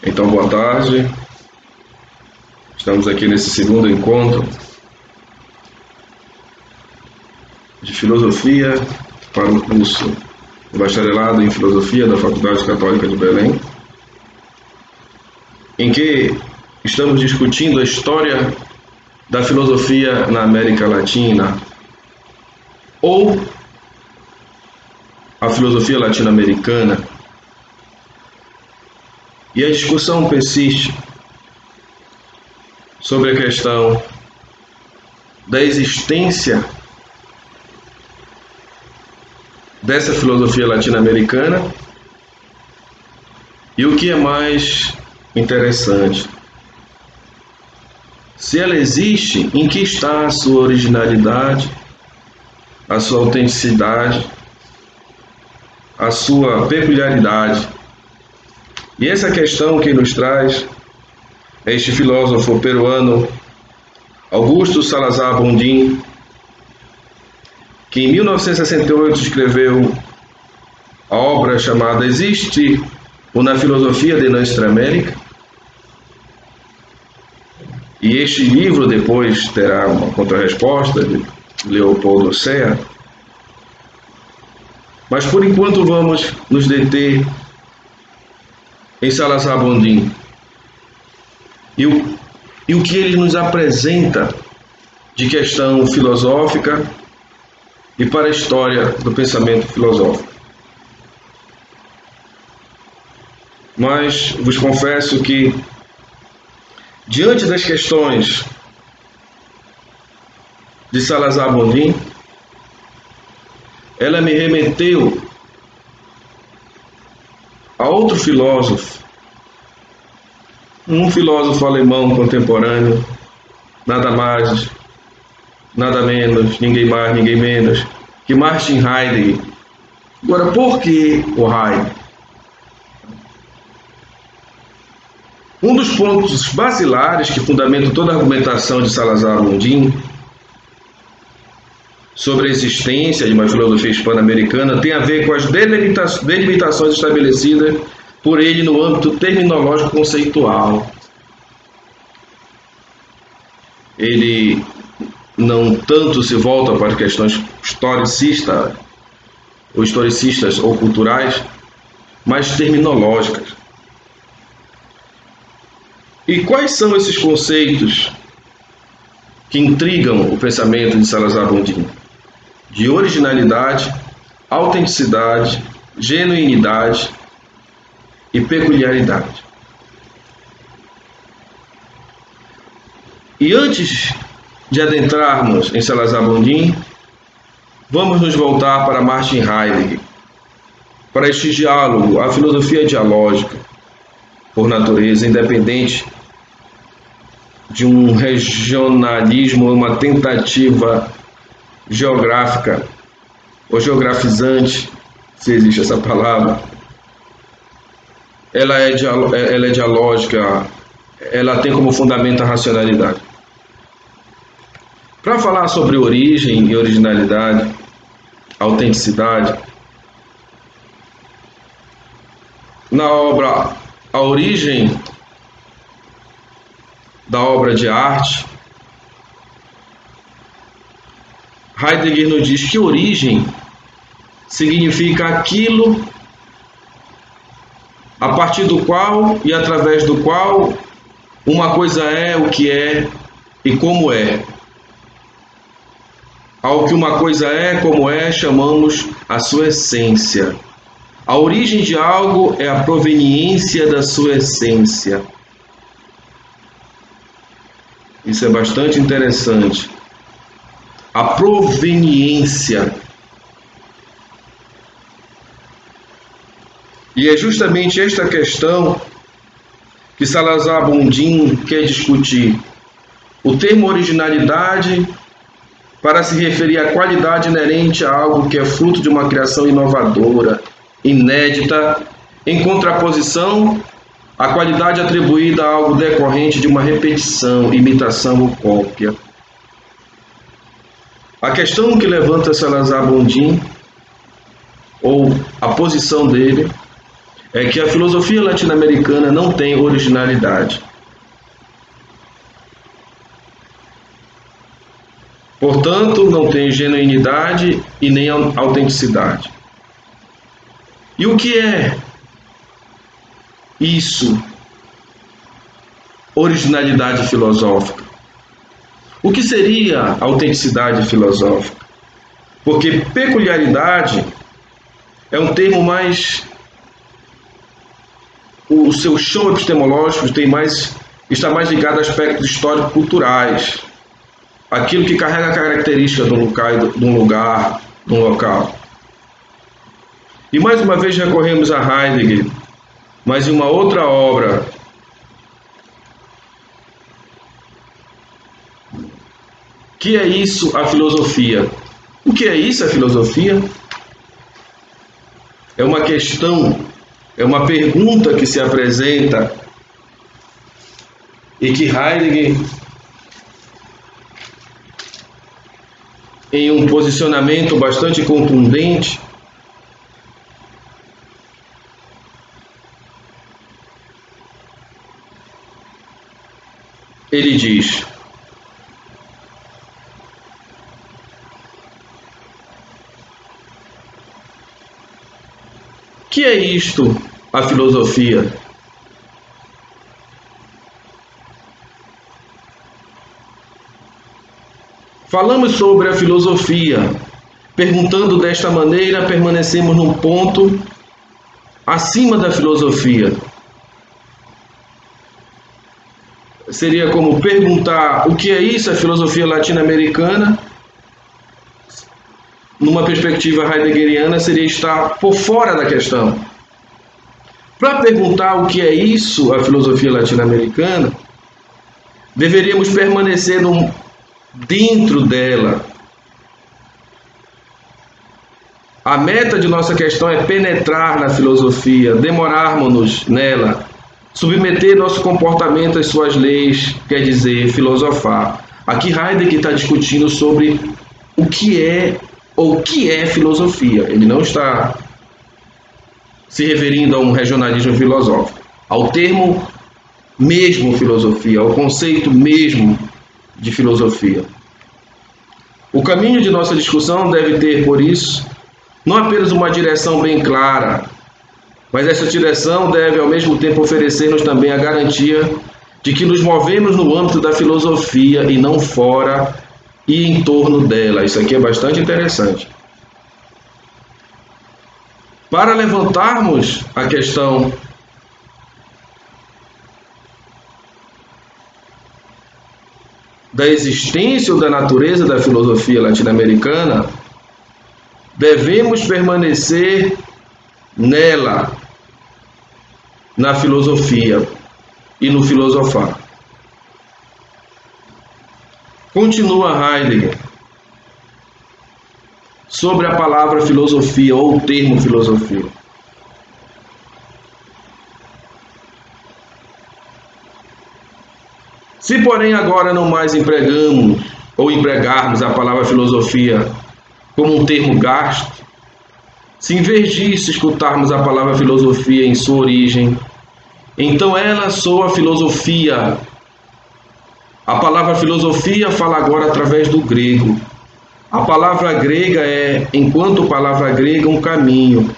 Então, boa tarde. Estamos aqui nesse segundo encontro de filosofia para o curso de bacharelado em filosofia da Faculdade Católica de Belém, em que estamos discutindo a história da filosofia na América Latina, ou a filosofia latino-americana. E a discussão persiste sobre a questão da existência dessa filosofia latino-americana e o que é mais interessante, se ela existe, em que está a sua originalidade, a sua autenticidade, a sua peculiaridade. E essa questão que nos traz é este filósofo peruano Augusto Salazar Bondim, que em 1968 escreveu a obra chamada Existe uma filosofia de Nuestra América? E este livro depois terá uma contrarresposta de Leopoldo Sea. Mas por enquanto vamos nos deter em Salazar Bondim e o que ele nos apresenta de questão filosófica e para a história do pensamento filosófico. Mas vos confesso que, diante das questões de Salazar Bondim, ela me remeteu a outro filósofo, um filósofo alemão contemporâneo, nada mais, nada menos, ninguém mais, ninguém menos, que Martin Heidegger. Agora, por que o Heidegger? Um dos pontos basilares que fundamentam toda a argumentação de Salazar Bondim sobre a existência de uma filosofia hispano-americana tem a ver com as delimitações estabelecidas por ele no âmbito terminológico conceitual. Ele não tanto se volta para questões historicistas ou culturais, mas terminológicas. E quais são esses conceitos que intrigam o pensamento de Salazar Bondim? De originalidade, autenticidade, genuinidade e peculiaridade. E antes de adentrarmos em Salazar Bondim, vamos nos voltar para Martin Heidegger, para este diálogo, a filosofia dialógica, por natureza, independente de um regionalismo, uma tentativa geográfica ou geografizante, se existe essa palavra. Ela é dialógica, ela tem como fundamento a racionalidade. Para falar sobre origem e originalidade, autenticidade, na obra A Origem da Obra de Arte, Heidegger nos diz que origem significa aquilo a partir do qual e através do qual uma coisa é o que é e como é. Ao que uma coisa é, como é, chamamos a sua essência. A origem de algo é a proveniência da sua essência. Isso é bastante interessante. A proveniência. E é justamente esta questão que Salazar Bondim quer discutir. O termo originalidade para se referir à qualidade inerente a algo que é fruto de uma criação inovadora, inédita, em contraposição à qualidade atribuída a algo decorrente de uma repetição, imitação ou cópia. A questão que levanta Salazar Bondim, ou a posição dele, é que a filosofia latino-americana não tem originalidade. Portanto, não tem genuinidade e nem autenticidade. E o que é isso? Originalidade filosófica. O que seria autenticidade filosófica? Porque peculiaridade é um termo mais... O seu chão epistemológico está mais ligado a aspectos histórico-culturais. Aquilo que carrega a característica de um lugar, de um local. E mais uma vez recorremos a Heidegger, mas em uma outra obra. Que é isso a filosofia? O que é isso a filosofia? É uma questão, é uma pergunta que se apresenta e que Heidegger, em um posicionamento bastante contundente, ele diz: que é isto a filosofia? Falamos sobre a filosofia. Perguntando desta maneira, permanecemos num ponto acima da filosofia. Seria como perguntar o que é isso a filosofia latino-americana. Numa perspectiva heideggeriana, seria estar por fora da questão. Para perguntar o que é isso a filosofia latino-americana, deveríamos permanecer dentro dela. A meta de nossa questão é penetrar na filosofia, demorarmos-nos nela, submeter nosso comportamento às suas leis, quer dizer, filosofar. Aqui Heidegger está discutindo sobre o que é filosofia. Ele não está se referindo a um regionalismo filosófico, ao termo mesmo filosofia, ao conceito mesmo de filosofia. O caminho de nossa discussão deve ter, por isso, não apenas uma direção bem clara, mas essa direção deve, ao mesmo tempo, oferecer-nos também a garantia de que nos movemos no âmbito da filosofia e não fora e em torno dela. Isso aqui é bastante interessante. Para levantarmos a questão da existência ou da natureza da filosofia latino-americana, devemos permanecer nela, na filosofia e no filosofar. Continua Heidegger sobre a palavra filosofia ou o termo filosofia. Se, porém, agora não mais empregamos ou empregarmos a palavra filosofia como um termo gasto, se em vez disso escutarmos a palavra filosofia em sua origem, então ela soa filosofia. A palavra filosofia fala agora através do grego. A palavra grega é, enquanto palavra grega, um caminho.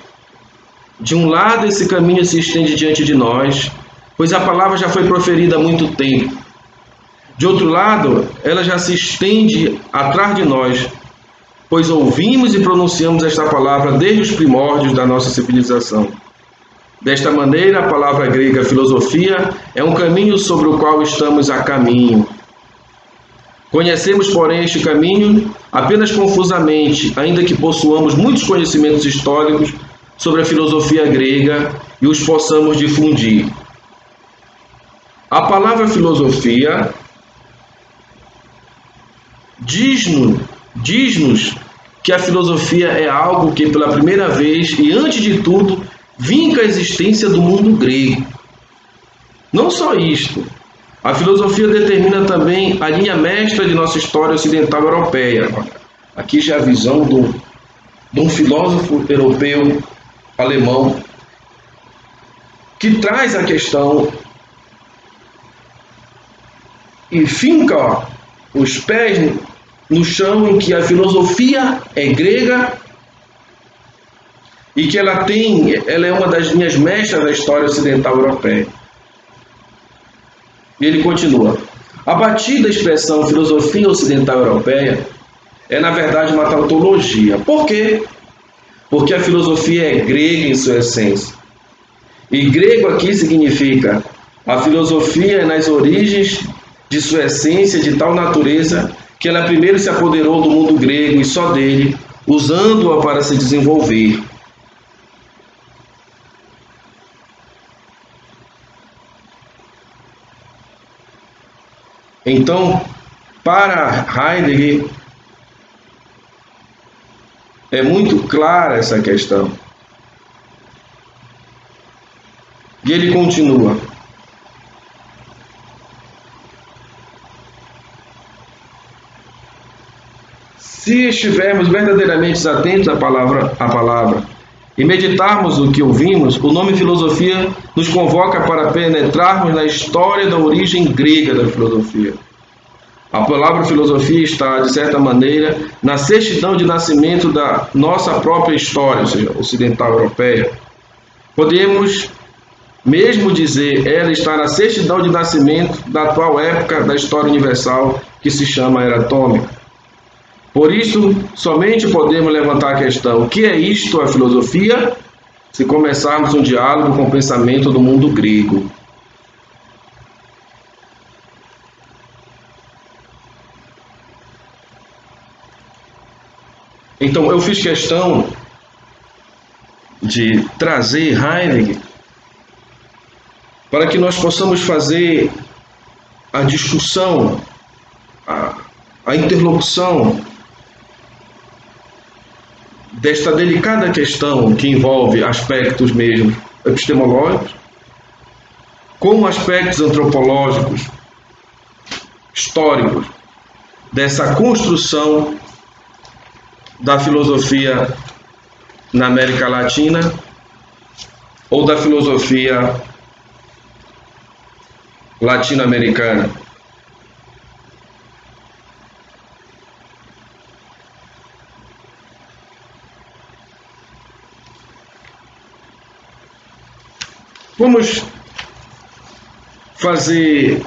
De um lado, esse caminho se estende diante de nós, pois a palavra já foi proferida há muito tempo. De outro lado, ela já se estende atrás de nós, pois ouvimos e pronunciamos esta palavra desde os primórdios da nossa civilização. Desta maneira, a palavra grega filosofia é um caminho sobre o qual estamos a caminho. Conhecemos, porém, este caminho apenas confusamente, ainda que possuamos muitos conhecimentos históricos sobre a filosofia grega e os possamos difundir. A palavra filosofia diz-nos que a filosofia é algo que, pela primeira vez e antes de tudo, vinca a existência do mundo grego. Não só isto, a filosofia determina também a linha mestra de nossa história ocidental europeia. Aqui já a visão de um filósofo europeu alemão que traz a questão e finca os pés no chão em que a filosofia é grega e que ela é uma das linhas mestras da história ocidental europeia. E ele continua: a batida expressão filosofia ocidental europeia é, na verdade, uma tautologia. Por quê? Porque a filosofia é grega em sua essência. E grego aqui significa a filosofia é nas origens de sua essência de tal natureza que ela primeiro se apoderou do mundo grego e só dele, usando-a para se desenvolver. Então, para Heidegger, é muito clara essa questão. E ele continua: se estivermos verdadeiramente atentos à palavra e meditarmos o que ouvimos, o nome filosofia nos convoca para penetrarmos na história da origem grega da filosofia. A palavra filosofia está, de certa maneira, na certidão de nascimento da nossa própria história, ou seja, ocidental europeia. Podemos mesmo dizer, ela está na certidão de nascimento da atual época da história universal, que se chama Era Atômica. Por isso, somente podemos levantar a questão: o que é isto, a filosofia? Se começarmos um diálogo com o pensamento do mundo grego. Então, eu fiz questão de trazer Heidegger para que nós possamos fazer a discussão, a interlocução desta delicada questão que envolve aspectos mesmo epistemológicos, com aspectos antropológicos, históricos, dessa construção da filosofia na América Latina ou da filosofia latino-americana. Vamos fazer,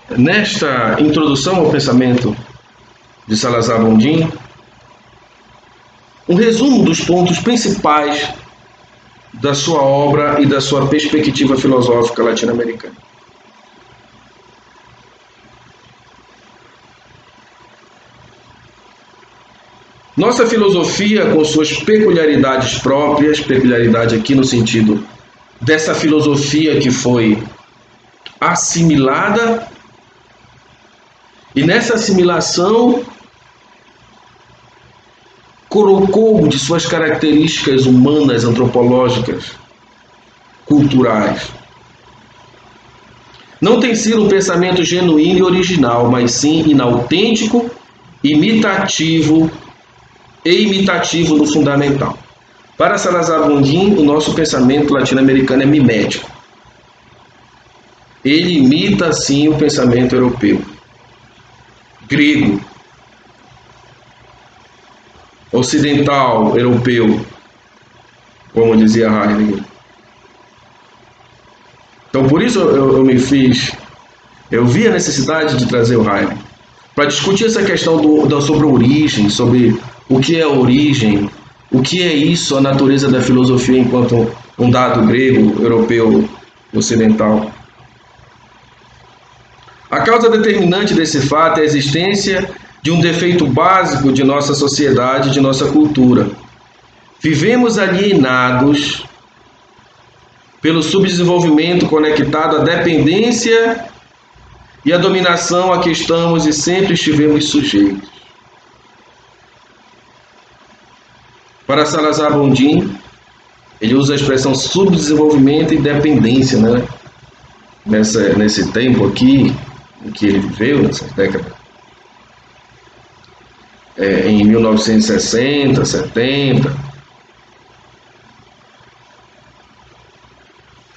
nesta introdução ao pensamento de Salazar-Gondim, um resumo dos pontos principais da sua obra e da sua perspectiva filosófica latino-americana. Nossa filosofia, com suas peculiaridades próprias, peculiaridade aqui no sentido dessa filosofia que foi assimilada, e nessa assimilação colocou de suas características humanas, antropológicas, culturais. Não tem sido um pensamento genuíno e original, mas sim inautêntico, imitativo no fundamental. Para Salazar-Gondim, o nosso pensamento latino-americano é mimético. Ele imita, sim, o pensamento europeu, grego, ocidental, europeu, como dizia Heidegger. Então, por isso eu vi a necessidade de trazer o Heidegger, para discutir essa questão sobre a origem, sobre o que é a origem, o que é isso, a natureza da filosofia enquanto um dado grego, europeu, ocidental. A causa determinante desse fato é a existência de um defeito básico de nossa sociedade, de nossa cultura. Vivemos alienados pelo subdesenvolvimento conectado à dependência e à dominação a que estamos e sempre estivemos sujeitos. Para Salazar-Gondim, ele usa a expressão subdesenvolvimento e dependência, né? Nesse tempo aqui em que ele viveu, nessas décadas, em 1960, 70.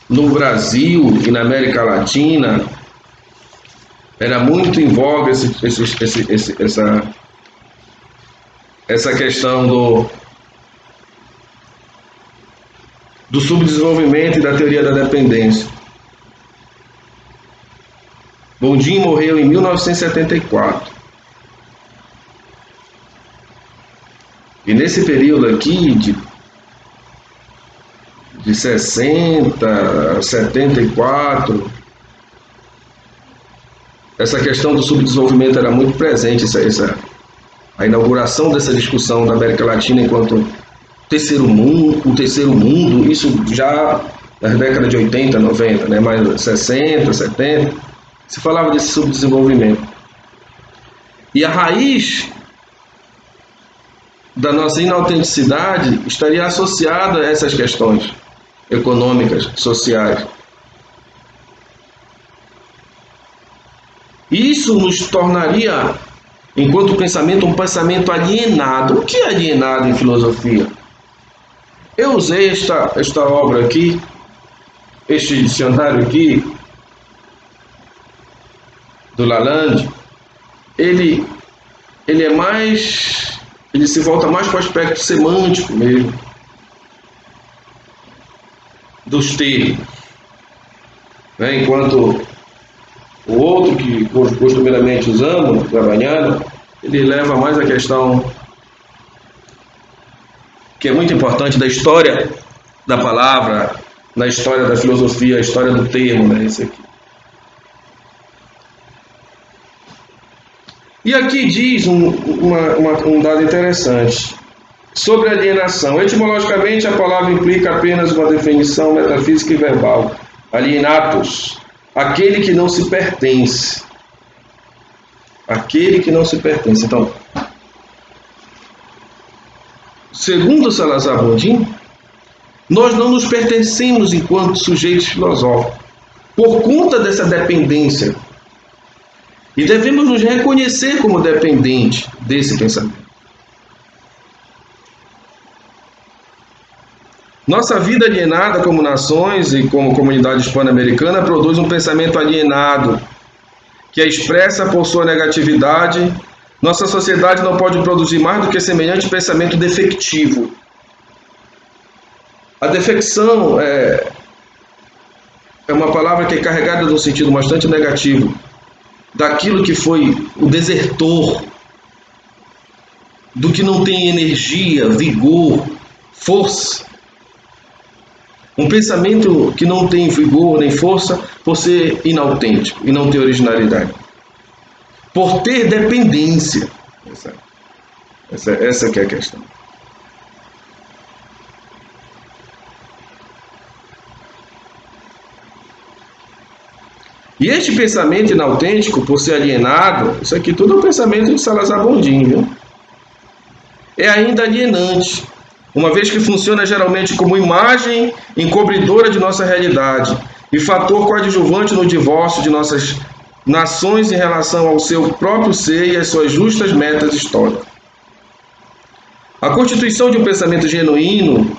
no Brasil e na América Latina, era muito em voga essa questão do subdesenvolvimento e da teoria da dependência. Boldin morreu em 1974. E nesse período aqui, de 60 a 74, essa questão do subdesenvolvimento era muito presente, a inauguração dessa discussão da América Latina enquanto terceiro mundo, isso já nas décadas de 80, 90, né, mais 60, 70, se falava desse subdesenvolvimento. E a raiz da nossa inautenticidade estaria associada a essas questões econômicas, sociais. Isso nos tornaria, enquanto pensamento, um pensamento alienado. O que é alienado em filosofia? Eu usei esta obra aqui, este dicionário aqui, do Lalande. Ele é mais... ele se volta mais para o aspecto semântico mesmo, dos termos, né? Enquanto o outro, que costumeiramente usamos, Gabaniano, ele leva mais a questão que é muito importante da história da palavra, na história da filosofia, a história do termo, né? Esse aqui. E aqui diz um dado interessante sobre alienação. Etimologicamente, a palavra implica apenas uma definição metafísica e verbal. Alienatus, aquele que não se pertence. Aquele que não se pertence. Então, segundo Salazar Boldin, nós não nos pertencemos enquanto sujeitos filosóficos, por conta dessa dependência. E devemos nos reconhecer como dependentes desse pensamento. Nossa vida alienada como nações e como comunidade hispano-americana produz um pensamento alienado, que é expressa por sua negatividade. Nossa sociedade não pode produzir mais do que semelhante pensamento defectivo. A defecção é uma palavra que é carregada de um sentido bastante negativo, daquilo que foi o desertor, do que não tem energia, vigor, força. Um pensamento que não tem vigor nem força por ser inautêntico e não ter originalidade. Por ter dependência. Essa que é a questão. E este pensamento inautêntico, por ser alienado, isso aqui tudo é um pensamento de Salazar Boldin, viu? É ainda alienante, uma vez que funciona geralmente como imagem encobridora de nossa realidade e fator coadjuvante no divórcio de nossas nações em relação ao seu próprio ser e às suas justas metas históricas. A constituição de um pensamento genuíno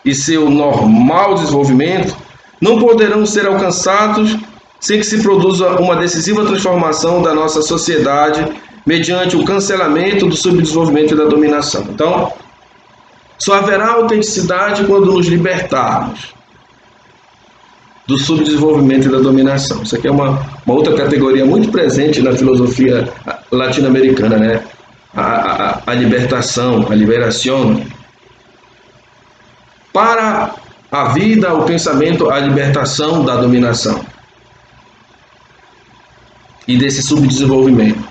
e seu normal desenvolvimento não poderão ser alcançados sem que se produza uma decisiva transformação da nossa sociedade mediante o cancelamento do subdesenvolvimento e da dominação. Então, só haverá autenticidade quando nos libertarmos do subdesenvolvimento e da dominação. Isso aqui é uma outra categoria muito presente na filosofia latino-americana, né? A libertação, a liberação. Para a vida, o pensamento, a libertação da dominação e desse subdesenvolvimento.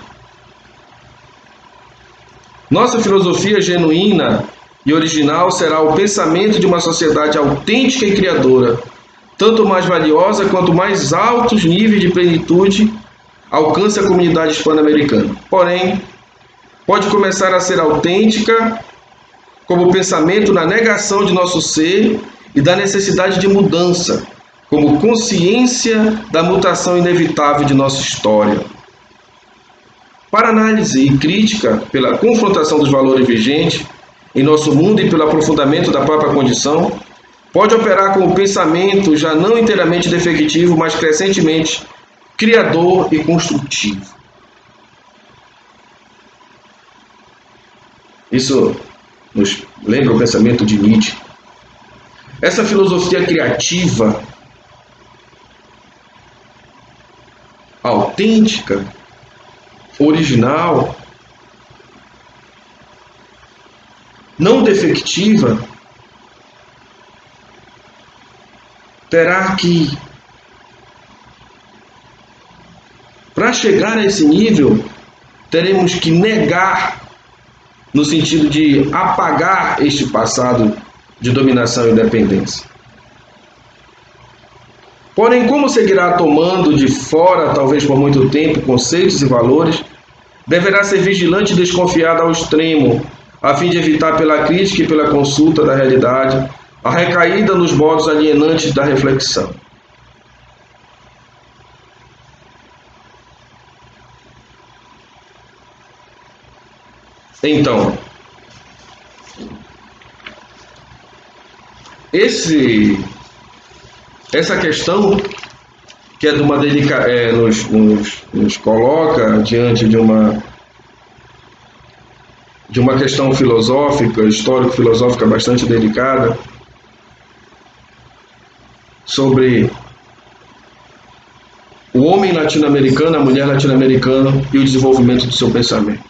Nossa filosofia genuína e original será o pensamento de uma sociedade autêntica e criadora, tanto mais valiosa quanto mais altos níveis de plenitude alcance a comunidade hispano-americana. Porém, pode começar a ser autêntica como pensamento na negação de nosso ser e da necessidade de mudança, como consciência da mutação inevitável de nossa história. Para análise e crítica, pela confrontação dos valores vigentes em nosso mundo e pelo aprofundamento da própria condição, Pode operar com o pensamento já não inteiramente defectivo, mas crescentemente criador e construtivo. Isso nos lembra o pensamento de Nietzsche. Essa filosofia criativa, autêntica, original, não defectiva, terá que, para chegar a esse nível, teremos que negar, no sentido de apagar este passado de dominação e dependência. Porém, como seguirá tomando de fora, talvez por muito tempo, conceitos e valores, deverá ser vigilante e desconfiado ao extremo, a fim de evitar pela crítica e pela consulta da realidade a recaída nos modos alienantes da reflexão. Então, essa questão que é de uma nos coloca diante de uma questão filosófica, histórico-filosófica bastante delicada, sobre o homem latino-americano, a mulher latino-americana e o desenvolvimento do seu pensamento.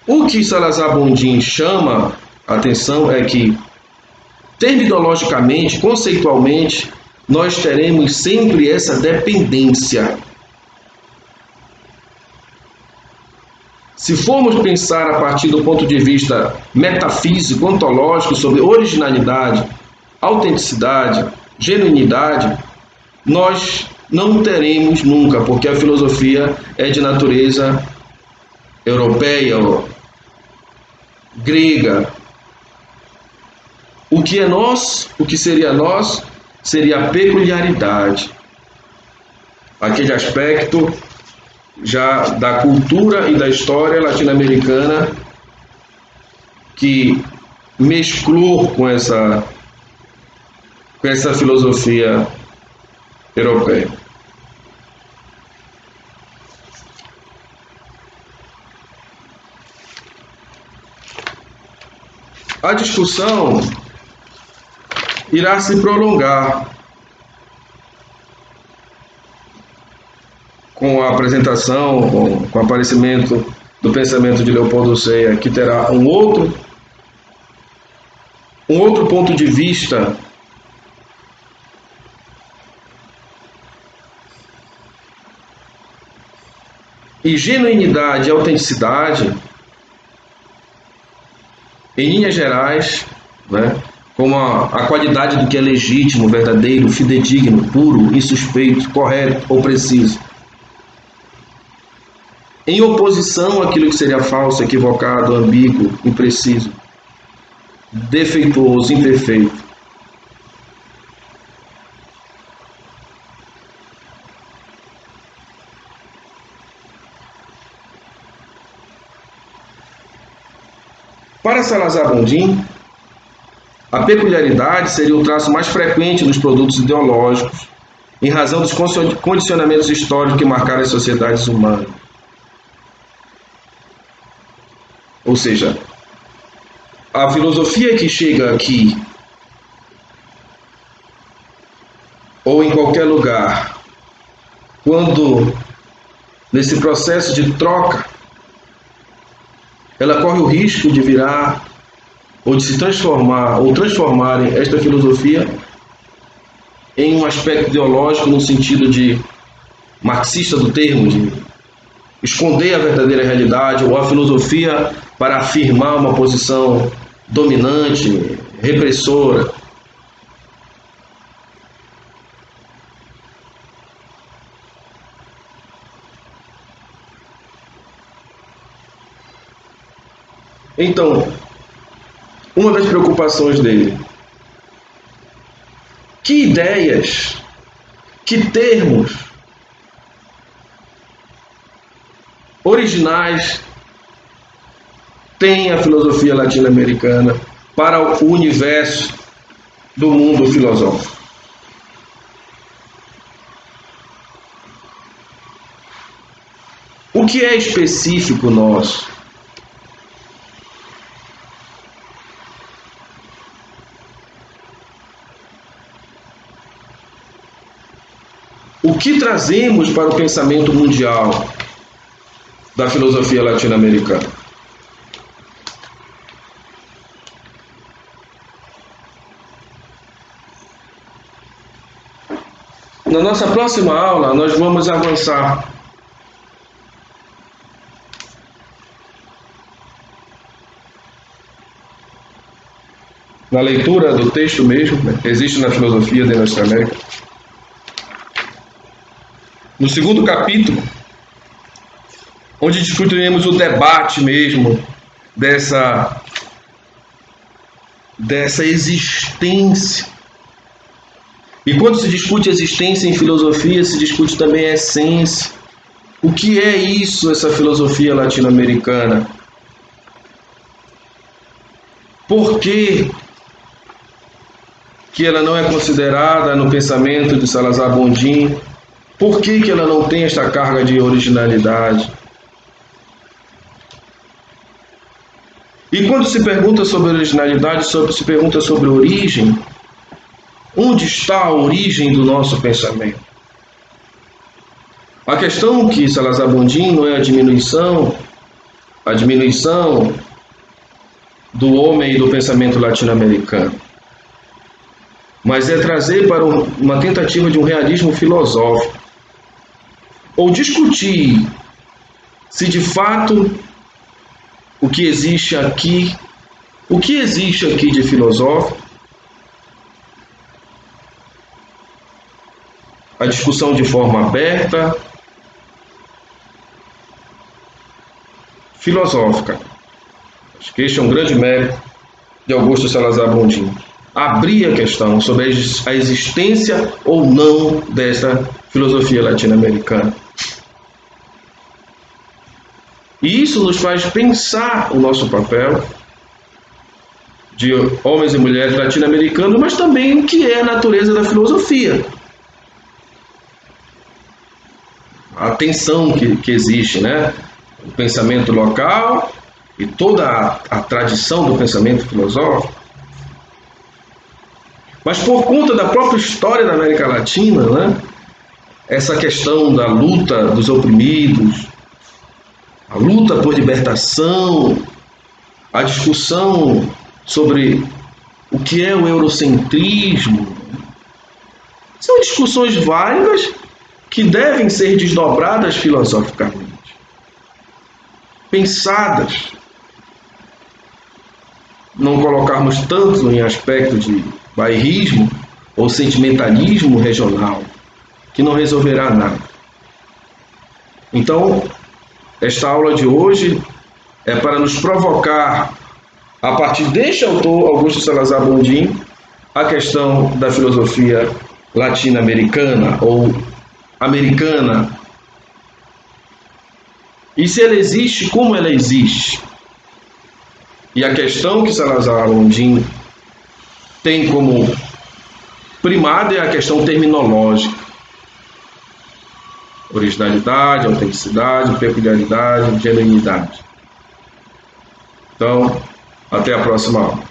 O que Salazar Bondim chama a atenção é que, terminologicamente, conceitualmente, nós teremos sempre essa dependência. Se formos pensar a partir do ponto de vista metafísico, ontológico, sobre originalidade, autenticidade, genuinidade, nós não teremos nunca, porque a filosofia é de natureza europeia, grega. O que é nós, o que seria nós, seria a peculiaridade, aquele aspecto já da cultura e da história latino-americana que mesclou com essa filosofia europeia. A discussão irá se prolongar com a apresentação, com o aparecimento do pensamento de Leopoldo Ceia, que terá um outro ponto de vista e genuinidade e autenticidade, em linhas gerais, né, como a qualidade do que é legítimo, verdadeiro, fidedigno, puro, insuspeito, correto ou preciso, em oposição àquilo que seria falso, equivocado, ambíguo, impreciso, defeituoso, imperfeito. Para Salazar Bondim, a peculiaridade seria o traço mais frequente nos produtos ideológicos, em razão dos condicionamentos históricos que marcaram as sociedades humanas. Ou seja, a filosofia que chega aqui, ou em qualquer lugar, quando nesse processo de troca, ela corre o risco de virar, ou de se transformar, ou transformarem esta filosofia em um aspecto ideológico no sentido de marxista do termo, de esconder a verdadeira realidade, ou a filosofia para afirmar uma posição dominante, repressora. Então, uma das preocupações dele, que ideias, que termos originais tem a filosofia latino-americana para o universo do mundo filosófico. O que é específico nosso? O que trazemos para o pensamento mundial da filosofia latino-americana? Na nossa próxima aula, nós vamos avançar na leitura do texto mesmo, né? Existe na filosofia de Nossa América. No segundo capítulo, onde discutiremos o debate mesmo dessa existência. E quando se discute existência em filosofia, se discute também a essência. O que é isso, essa filosofia latino-americana? Por que ela não é considerada no pensamento de Salazar Bondim? Por que ela não tem esta carga de originalidade? E quando se pergunta sobre originalidade, se pergunta sobre origem, onde está a origem do nosso pensamento? A questão que Salazar Bondim não é a diminuição do homem e do pensamento latino-americano, mas é trazer para uma tentativa de um realismo filosófico, ou discutir se de fato o que existe aqui de filosófico, a discussão de forma aberta, filosófica. Acho que este é um grande mérito de Augusto Salazar Bondim. Abrir a questão sobre a existência ou não desta filosofia latino-americana. E isso nos faz pensar o nosso papel de homens e mulheres latino-americanos, mas também o que é a natureza da filosofia. A tensão que existe, né? O pensamento local e toda a tradição do pensamento filosófico. Mas por conta da própria história da América Latina, né? Essa questão da luta dos oprimidos, a luta por libertação, a discussão sobre o que é o eurocentrismo, são discussões válidas que devem ser desdobradas filosoficamente, pensadas, não colocarmos tanto em aspecto de bairrismo ou sentimentalismo regional, que não resolverá nada. Então, esta aula de hoje é para nos provocar, a partir deste autor, Augusto Salazar Bondim, a questão da filosofia latino-americana ou americana. E se ela existe, como ela existe? E a questão que Salazar Bondim tem como primada é a questão terminológica. Originalidade, autenticidade, peculiaridade, genuinidade. Então, até a próxima aula.